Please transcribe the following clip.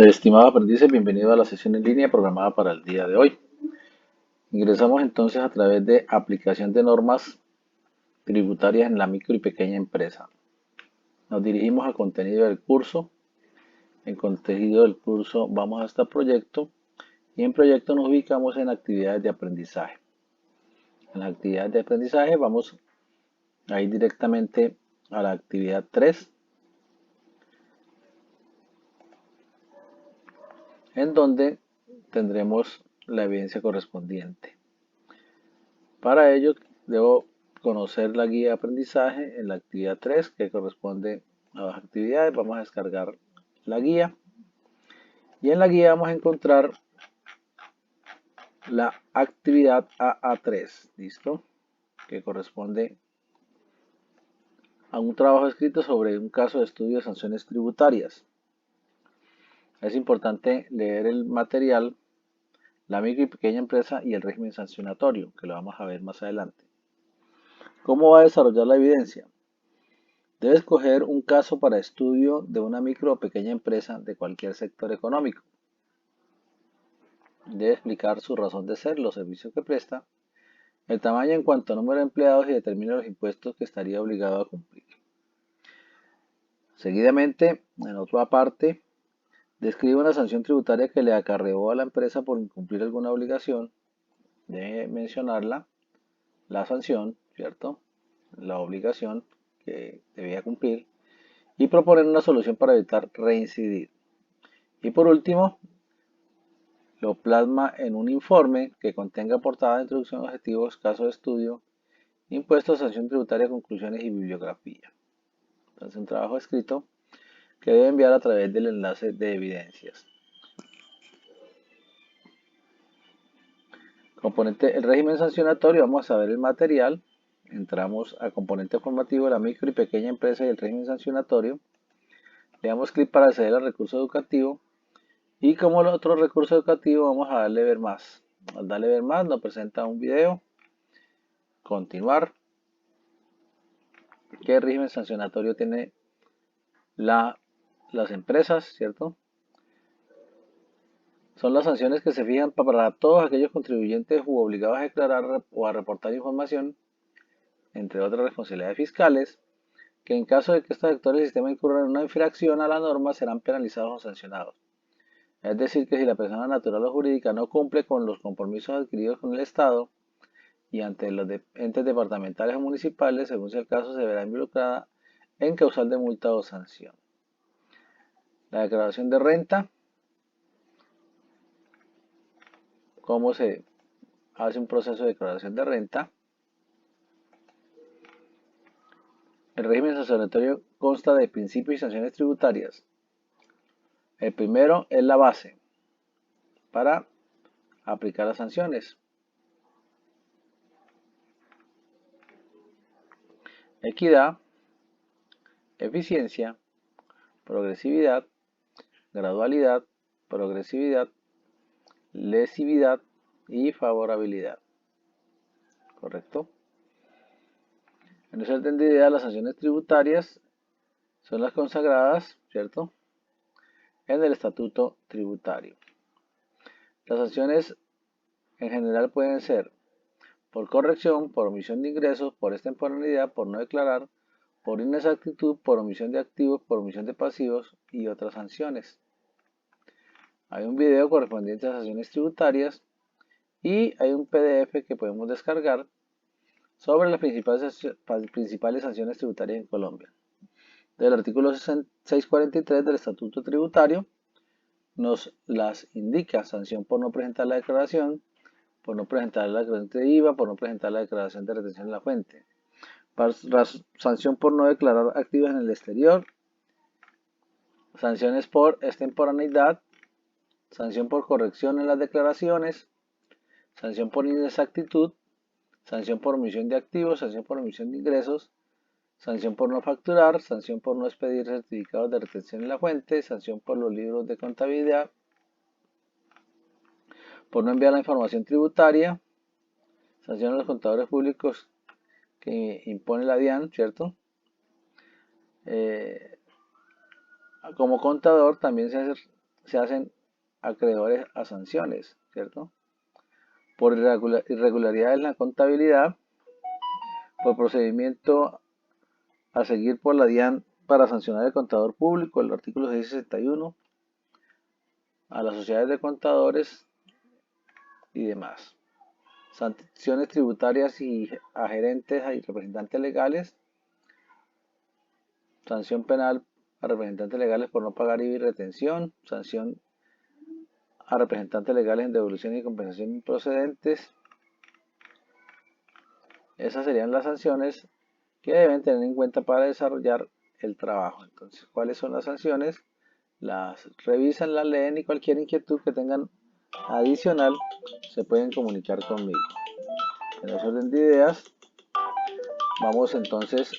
Estimado aprendiz, bienvenido a la sesión en línea programada para el día de hoy. Ingresamos entonces a través de aplicación de normas tributarias en la micro y pequeña empresa. Nos dirigimos al contenido del curso. En contenido del curso vamos hasta proyecto y en proyecto nos ubicamos en actividades de aprendizaje. En las actividades de aprendizaje vamos a ir directamente a la actividad 3, en donde tendremos la evidencia correspondiente. Para ello debo conocer la guía de aprendizaje en la actividad 3 que corresponde a las actividades. Vamos a descargar la guía y en la guía vamos a encontrar la actividad AA3, ¿listo? Que corresponde a un trabajo escrito sobre un caso de estudio de sanciones tributarias. Es importante leer el material, la micro y pequeña empresa y el régimen sancionatorio, que lo vamos a ver más adelante. ¿Cómo va a desarrollar la evidencia? Debe escoger un caso para estudio de una micro o pequeña empresa de cualquier sector económico. Debe explicar su razón de ser, los servicios que presta, el tamaño en cuanto a número de empleados y determina los impuestos que estaría obligado a cumplir. Seguidamente, en otra parte, describe una sanción tributaria que le acarreó a la empresa por incumplir alguna obligación. Debe mencionarla, la sanción, ¿cierto? La obligación que debía cumplir y proponer una solución para evitar reincidir. Y por último, lo plasma en un informe que contenga portada, introducción, objetivos, caso de estudio, impuestos, sanción tributaria, conclusiones y bibliografía. Entonces, un trabajo escrito que debe enviar a través del enlace de evidencias. Componente, el régimen sancionatorio, vamos a ver el material. Entramos al componente formativo de la micro y pequeña empresa y el régimen sancionatorio. Le damos clic para acceder al recurso educativo. Y como el otro recurso educativo, vamos a darle ver más. Al darle ver más, nos presenta un video. Continuar. ¿Qué régimen sancionatorio tiene las empresas, cierto? Son las sanciones que se fijan para todos aquellos contribuyentes u obligados a declarar o a reportar información, entre otras responsabilidades fiscales, que en caso de que estos sectores del sistema incurran en una infracción a la norma serán penalizados o sancionados. Es decir, que si la persona natural o jurídica no cumple con los compromisos adquiridos con el Estado y ante los entes departamentales o municipales, según sea el caso, se verá involucrada en causal de multa o sanción. La declaración de renta, cómo se hace un proceso de declaración de renta. El régimen sancionatorio consta de principios y sanciones tributarias. El primero es la base para aplicar las sanciones. Equidad, eficiencia, progresividad, gradualidad, progresividad, lesividad y favorabilidad. ¿Correcto? En ese orden de idea, las sanciones tributarias son las consagradas, ¿cierto?, en el estatuto tributario. Las sanciones en general pueden ser por corrección, por omisión de ingresos, por extemporaneidad, por no declarar, por inexactitud, por omisión de activos, por omisión de pasivos y otras sanciones. Hay un video correspondiente a sanciones tributarias y hay un PDF que podemos descargar sobre las principales sanciones tributarias en Colombia. Del artículo 643 del Estatuto Tributario nos las indica: sanción por no presentar la declaración, por no presentar la declaración de IVA, por no presentar la declaración de retención de la fuente, sanción por no declarar activos en el exterior, sanciones por extemporaneidad, sanción por corrección en las declaraciones, sanción por inexactitud, sanción por omisión de activos, sanción por omisión de ingresos, sanción por no facturar, sanción por no expedir certificados de retención en la fuente, sanción por los libros de contabilidad, por no enviar la información tributaria, sanción a los contadores públicos que impone la DIAN, ¿cierto? Como contador también se hace se hacen acreedores a sanciones, ¿cierto? Por irregularidades en la contabilidad, por procedimiento a seguir por la DIAN para sancionar al contador público, el artículo 661, a las sociedades de contadores y demás. Sanciones tributarias y a gerentes y representantes legales. Sanción penal a representantes legales por no pagar IVA y retención. Sanción a representantes legales en devolución y compensación improcedentes. Esas serían las sanciones que deben tener en cuenta para desarrollar el trabajo. Entonces, ¿cuáles son las sanciones? Las revisan, las leen y cualquier inquietud que tengan adicional se pueden comunicar conmigo. En ese orden de ideas, vamos entonces